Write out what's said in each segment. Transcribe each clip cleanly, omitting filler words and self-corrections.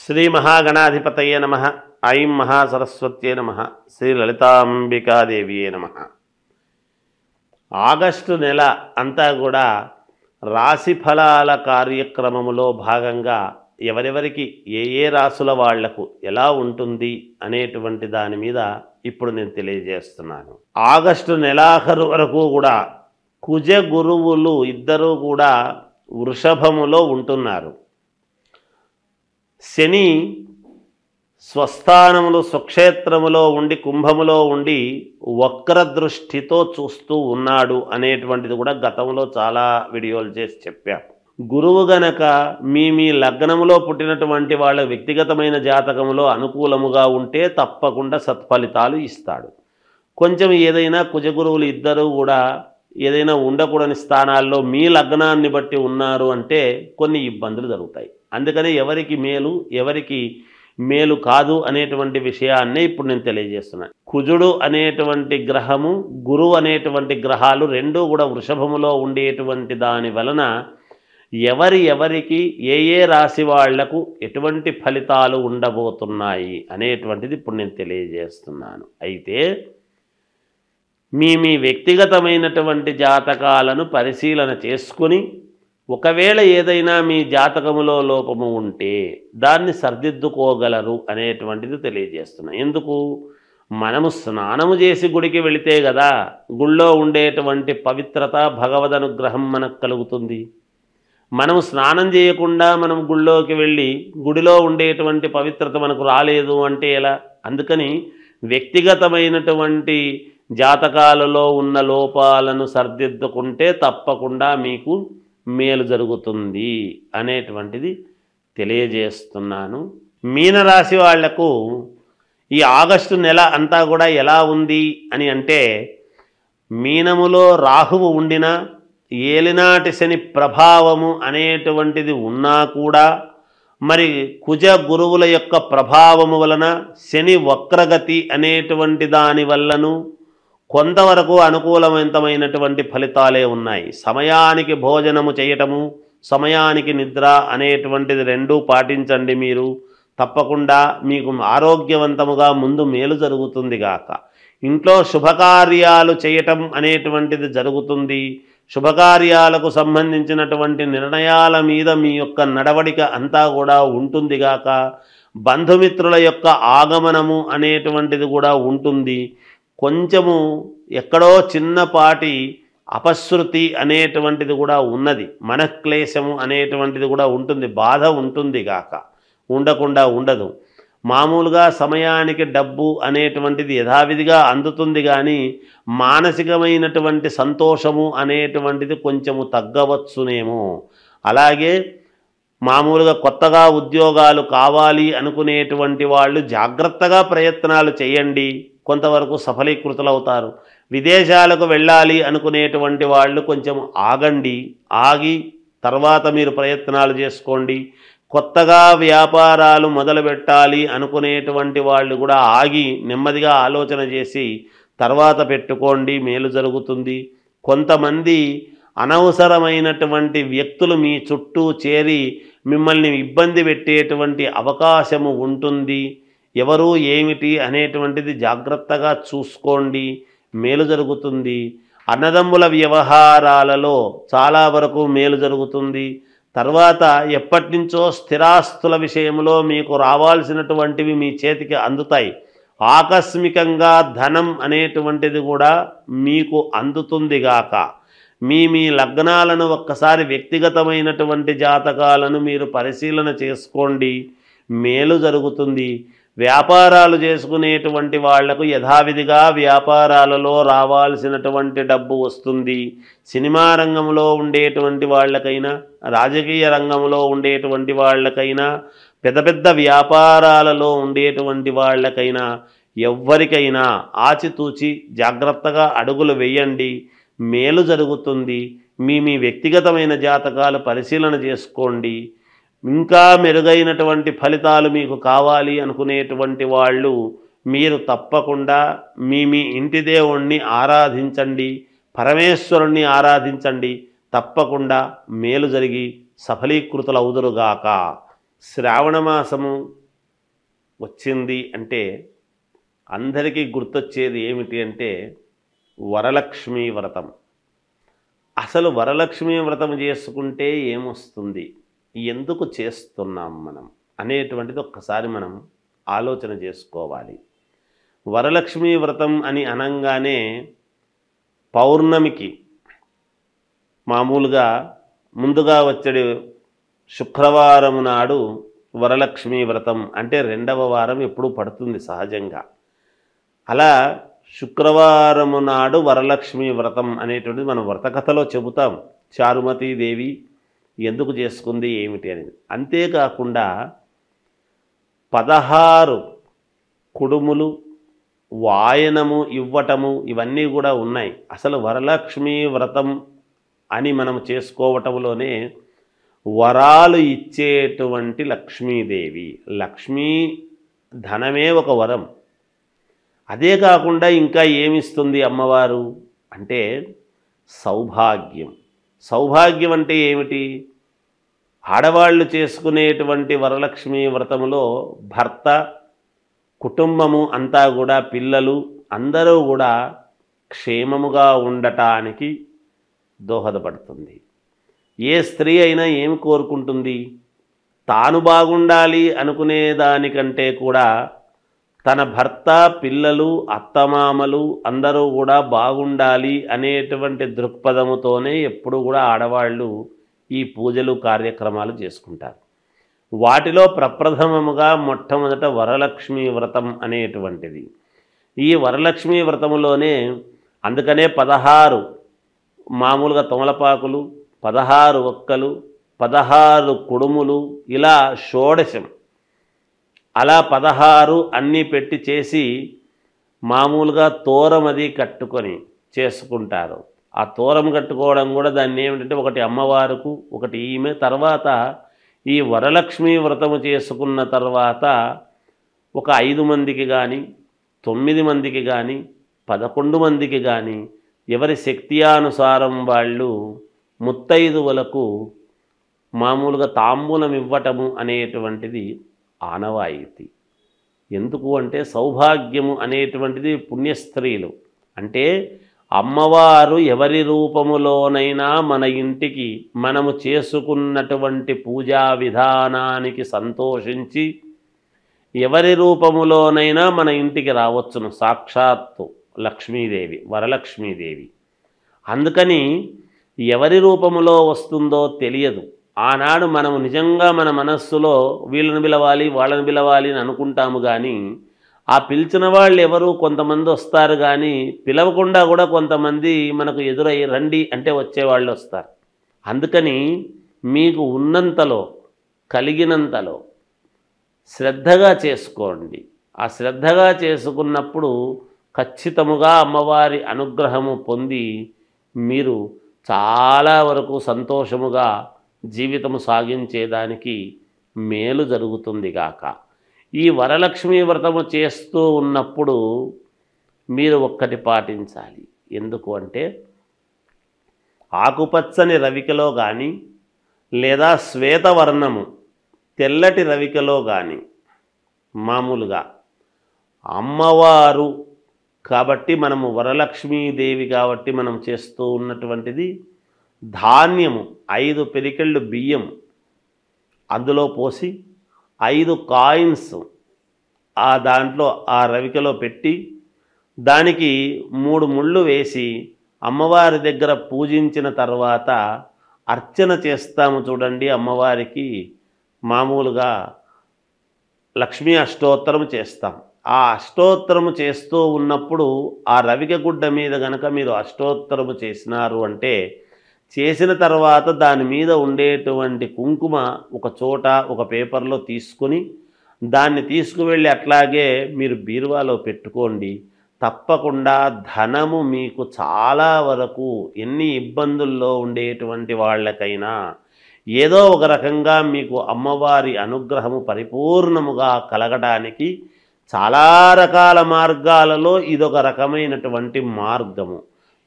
శ్రీ మహాగణాధిపతయే నమః. ఐం మహాసరస్వత్యే నమః. శ్రీ లలితాంబికాదేవియే నమః. ఆగస్టు నెల అంతా కూడా రాశి ఫలాల కార్యక్రమములో భాగంగా ఎవరెవరికి ఏ రాశుల వాళ్లకు ఎలా ఉంటుంది అనేటువంటి దాని మీద ఇప్పుడు నేను తెలియజేస్తున్నాను. ఆగస్టు నెలాఖరు వరకు కూడా కుజ గురువులు ఇద్దరూ కూడా వృషభములో ఉంటున్నారు. శని స్వస్థానములు స్వక్షేత్రములో ఉండి కుంభములో ఉండి వక్రదృష్టితో చూస్తూ ఉన్నాడు అనేటువంటిది కూడా గతంలో చాలా వీడియోలు చేసి చెప్పాం. గురువు గనక మీ లగ్నములో పుట్టినటువంటి వాళ్ళ వ్యక్తిగతమైన జాతకములో అనుకూలముగా ఉంటే తప్పకుండా సత్ఫలితాలు ఇస్తాడు. కొంచెం ఏదైనా కుజగురువులు ఇద్దరూ కూడా ఏదైనా ఉండకూడని స్థానాల్లో మీ లగ్నాన్ని బట్టి ఉన్నారు అంటే కొన్ని ఇబ్బందులు జరుగుతాయి. అందుకని ఎవరికి మేలు ఎవరికి మేలు కాదు అనేటువంటి విషయాన్నే ఇప్పుడు నేను తెలియజేస్తున్నాను. కుజుడు అనేటువంటి గ్రహము గురువు అనేటువంటి గ్రహాలు రెండూ కూడా వృషభములో ఉండేటువంటి దాని వలన ఎవరికి ఏ రాశి వాళ్లకు ఎటువంటి ఫలితాలు ఉండబోతున్నాయి అనేటువంటిది ఇప్పుడు నేను తెలియజేస్తున్నాను. అయితే మీ వ్యక్తిగతమైనటువంటి జాతకాలను పరిశీలన చేసుకుని ఒకవేళ ఏదైనా మీ జాతకములో లోపము ఉంటే దాన్ని సరిదిద్దుకోగలరు అనేటువంటిది తెలియజేస్తున్నాను. ఎందుకు? మనము స్నానము చేసి గుడికి వెళితే కదా గుళ్ళో ఉండేటువంటి పవిత్రత భగవద్ అనుగ్రహం మనకు కలుగుతుంది. మనము స్నానం చేయకుండా మనం గుళ్ళోకి వెళ్ళి గుడిలో ఉండేటువంటి పవిత్రత మనకు రాలేదు అంటే ఎలా? అందుకని వ్యక్తిగతమైనటువంటి జాతకాలలో ఉన్న లోపాలను సరిదిద్దుకుంటే తప్పకుండా మీకు మేలు జరుగుతుంది అనేటువంటిది తెలియజేస్తున్నాను. మీనరాశి వాళ్లకు ఈ ఆగస్టు నెల అంతా కూడా ఎలా ఉంది అని అంటే, మీనములో రాహువు ఉండినా ఏలినాటి శని ప్రభావము అనేటువంటిది ఉన్నా కూడా మరి కుజ గురువుల యొక్క ప్రభావము వలన శని వక్రగతి అనేటువంటి దాని వల్లను కొంతవరకు అనుకూలవంతమైనటువంటి ఫలితాలే ఉన్నాయి. సమయానికి భోజనము చేయటము సమయానికి నిద్ర అనేటువంటిది రెండూ పాటించండి. మీరు తప్పకుండా మీకు ఆరోగ్యవంతముగా ముందు మేలు జరుగుతుంది గాక. ఇంట్లో శుభకార్యాలు చేయటం అనేటువంటిది జరుగుతుంది. శుభకార్యాలకు సంబంధించినటువంటి నిర్ణయాల మీద మీ యొక్క నడవడిక అంతా కూడా ఉంటుంది గాక. బంధుమిత్రుల యొక్క ఆగమనము అనేటువంటిది కూడా ఉంటుంది. కొంచెము ఎక్కడో చిన్నపాటి అపశృతి అనేటువంటిది కూడా ఉన్నది. మనక్లేశము అనేటువంటిది కూడా ఉంటుంది. బాధ ఉంటుంది గాక, ఉండకుండా ఉండదు. మామూలుగా సమయానికి డబ్బు అనేటువంటిది యథావిధిగా అందుతుంది కానీ మానసికమైనటువంటి సంతోషము అనేటువంటిది కొంచెము తగ్గవచ్చునేమో. అలాగే మామూలుగా కొత్తగా ఉద్యోగాలు కావాలి అనుకునేటువంటి వాళ్ళు జాగ్రత్తగా ప్రయత్నాలు చేయండి, కొంతవరకు సఫలీకృతులవుతారు. విదేశాలకు వెళ్ళాలి అనుకునేటువంటి వాళ్ళు కొంచెం ఆగండి, ఆగి తర్వాత మీరు ప్రయత్నాలు చేసుకోండి. కొత్తగా వ్యాపారాలు మొదలు పెట్టాలి అనుకునేటువంటి వాళ్ళు కూడా ఆగి నెమ్మదిగా ఆలోచన చేసి తర్వాత పెట్టుకోండి, మేలు జరుగుతుంది. కొంతమంది అనవసరమైనటువంటి వ్యక్తులు మీ చుట్టూ చేరి మిమ్మల్ని ఇబ్బంది పెట్టేటువంటి అవకాశము ఉంటుంది. ఎవరు ఏమిటి అనేటువంటిది జాగ్రత్తగా చూసుకోండి, మేలు జరుగుతుంది. అన్నదమ్ముల వ్యవహారాలలో చాలా వరకు మేలు జరుగుతుంది. తర్వాత ఎప్పటి నుంచో స్థిరాస్తుల విషయంలో మీకు రావాల్సినటువంటివి మీ చేతికి అందుతాయి. ఆకస్మికంగా ధనం అనేటువంటిది కూడా మీకు అందుతుంది గాక. మీ లగ్నాలను ఒక్కసారి వ్యక్తిగతమైనటువంటి జాతకాలను మీరు పరిశీలన చేసుకోండి, మేలు జరుగుతుంది. వ్యాపారాలు చేసుకునేటువంటి వాళ్లకు యథావిధిగా వ్యాపారాలలో రావాల్సినటువంటి డబ్బు వస్తుంది. సినిమా రంగంలో ఉండేటువంటి వాళ్ళకైనా రాజకీయ రంగంలో ఉండేటువంటి వాళ్ళకైనా పెద్ద పెద్ద వ్యాపారాలలో ఉండేటువంటి వాళ్ళకైనా ఎవ్వరికైనా ఆచితూచి జాగ్రత్తగా అడుగులు వేయండి, మేలు జరుగుతుంది. మీ వ్యక్తిగతమైన జాతకాలు పరిశీలన చేసుకోండి. ఇంకా మెరుగైనటువంటి ఫలితాలు మీకు కావాలి అనుకునేటువంటి వాళ్ళు మీరు తప్పకుండా మీ ఇంటి దేవుణ్ణి ఆరాధించండి, పరమేశ్వరుణ్ణి ఆరాధించండి. తప్పకుండా మేలు జరిగి సఫలీకృతులవుదురుగాక. శ్రావణ మాసము వచ్చింది అంటే అందరికీ గుర్తొచ్చేది ఏమిటి అంటే వరలక్ష్మీ వ్రతం. అసలు వరలక్ష్మీ వ్రతం చేసుకుంటే ఏమొస్తుంది, ఎందుకు చేస్తున్నాం మనం అనేటువంటిది ఒక్కసారి మనం ఆలోచన చేసుకోవాలి. వరలక్ష్మీ వ్రతం అని అనంగానే పౌర్ణమికి మామూలుగా ముందుగా వచ్చే శుక్రవారం నాడు వరలక్ష్మీ వ్రతం అంటే 2వ వారం ఎప్పుడు పడుతుంది సహజంగా. అలా శుక్రవారము నాడు వరలక్ష్మీ వ్రతం అనేటువంటిది మనం వ్రతకథలో చెబుతాం. చారుమతీదేవి ఎందుకు చేసుకుంది ఏమిటి అనేది. అంతేకాకుండా 16 కుడుములు వాయనము ఇవ్వటము ఇవన్నీ కూడా ఉన్నాయి. అసలు వరలక్ష్మీ వ్రతం అని మనం చేసుకోవటంలోనే వరాలు ఇచ్చేటువంటి లక్ష్మీదేవి. లక్ష్మీ ధనమే ఒక వరం. అదే కాకుండా ఇంకా ఏమిస్తుంది అమ్మవారు అంటే సౌభాగ్యం. సౌభాగ్యం అంటే ఏమిటి? ఆడవాళ్ళు చేసుకునేటువంటి వరలక్ష్మీ వ్రతములో భర్త, కుటుంబము అంతా కూడా, పిల్లలు అందరూ కూడా క్షేమముగా ఉండటానికి దోహదపడుతుంది. ఏ స్త్రీ అయినా ఏమి కోరుకుంటుంది? తాను బాగుండాలి అనుకునే దానికంటే కూడా తన భర్త, పిల్లలు, అత్తమామలు అందరూ కూడా బాగుండాలి అనేటువంటి దృక్పథముతోనే ఎప్పుడు కూడా ఆడవాళ్ళు ఈ పూజలు కార్యక్రమాలు చేసుకుంటారు. వాటిలో ప్రప్రథమముగా మొట్టమొదట వరలక్ష్మీ వ్రతం అనేటువంటిది. ఈ వరలక్ష్మీ వ్రతములోనే అందుకనే 16 మామూలుగా తమలపాకులు, 16 ఒక్కలు, 16 కుడుములు, ఇలా షోడశం అలా 16 అన్నీ పెట్టి చేసి మామూలుగా తోరమది కట్టుకొని చేసుకుంటారు. ఆ తోరం కట్టుకోవడం కూడా దాన్ని ఏమిటంటే ఒకటి అమ్మవారుకు, ఒకటి ఈమె. తర్వాత ఈ వరలక్ష్మీ వ్రతము చేసుకున్న తర్వాత ఒక 5 మందికి కానీ, 9 మందికి కానీ, 11 మందికి కానీ ఎవరి శక్త్యానుసారం వాళ్ళు ముత్తైదువులకు మామూలుగా తాంబూలం ఇవ్వటము అనేటువంటిది ఆనవాయితీ. ఎందుకు అంటే సౌభాగ్యము అనేటువంటిది పుణ్యస్త్రీలు అంటే అమ్మవారు ఎవరి రూపములోనైనా మన ఇంటికి మనము చేసుకున్నటువంటి పూజా విధానానికి సంతోషించి ఎవరి రూపములోనైనా మన ఇంటికి రావచ్చును. సాక్షాత్తు లక్ష్మీదేవి, వరలక్ష్మీదేవి. అందుకని ఎవరి రూపములో వస్తుందో తెలియదు. ఆనాడు మనము నిజంగా మన మనస్సులో వీళ్ళని పిలవాలి, వాళ్ళని పిలవాలి అని అనుకుంటాము. కానీ ఆ పిలిచిన వాళ్ళు ఎవరు? కొంతమంది వస్తారు, కానీ పిలవకుండా కూడా కొంతమంది మనకు ఎదురై రండి అంటే వచ్చేవాళ్ళు వస్తారు. అందుకని మీకు ఉన్నంతలో, కలిగినంతలో శ్రద్ధగా చేసుకోండి. ఆ శ్రద్ధగా చేసుకున్నప్పుడు ఖచ్చితముగా అమ్మవారి అనుగ్రహము పొంది మీరు చాలా వరకు సంతోషముగా జీవితము సాగించేదానికి మేలు జరుగుతుంది గాక. ఈ వరలక్ష్మీ వ్రతము చేస్తూ ఉన్నప్పుడు మీరు ఒక్కటి పాటించాలి. ఎందుకు అంటే ఆకుపచ్చని రవికలో కానీ లేదా శ్వేతవర్ణము తెల్లటి రవికలో కానీ మామూలుగా అమ్మవారు కాబట్టి మనము వరలక్ష్మీదేవి కాబట్టి మనం చేస్తూ ఉన్నటువంటిది ధాన్యము 5 పిరికెళ్ళు బియ్యం అందులో పోసి 5 కాయిన్స్ ఆ దాంట్లో ఆ రవికలో పెట్టి దానికి 3 ముళ్ళు వేసి అమ్మవారి దగ్గర పూజించిన తర్వాత అర్చన చేస్తాము చూడండి. అమ్మవారికి మామూలుగా లక్ష్మీ అష్టోత్తరం చేస్తాం. ఆ అష్టోత్తరము చేస్తూ ఉన్నప్పుడు ఆ రవిక గుడ్డ మీద గనక మీరు అష్టోత్తరము చేసినారు అంటే చేసిన తర్వాత దాని మీద ఉండేటువంటి కుంకుమ ఒక చోట ఒక పేపర్లో తీసుకుని దాన్ని తీసుకువెళ్ళి అట్లాగే మీరు బీరువాలో పెట్టుకోండి. తప్పకుండా ధనము మీకు చాలా వరకు ఎన్ని ఇబ్బందుల్లో ఉండేటువంటి వాళ్ళకైనా ఏదో ఒక రకంగా మీకు అమ్మవారి అనుగ్రహము పరిపూర్ణముగా కలగడానికి చాలా రకాల మార్గాలలో ఇదొక రకమైనటువంటి మార్గము.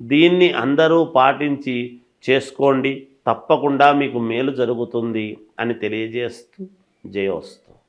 దీన్ని అందరూ పాటించి చేసుకోండి, తప్పకుండా మీకు మేలు జరుగుతుంది అని తెలియజేస్తూ జయోస్తు.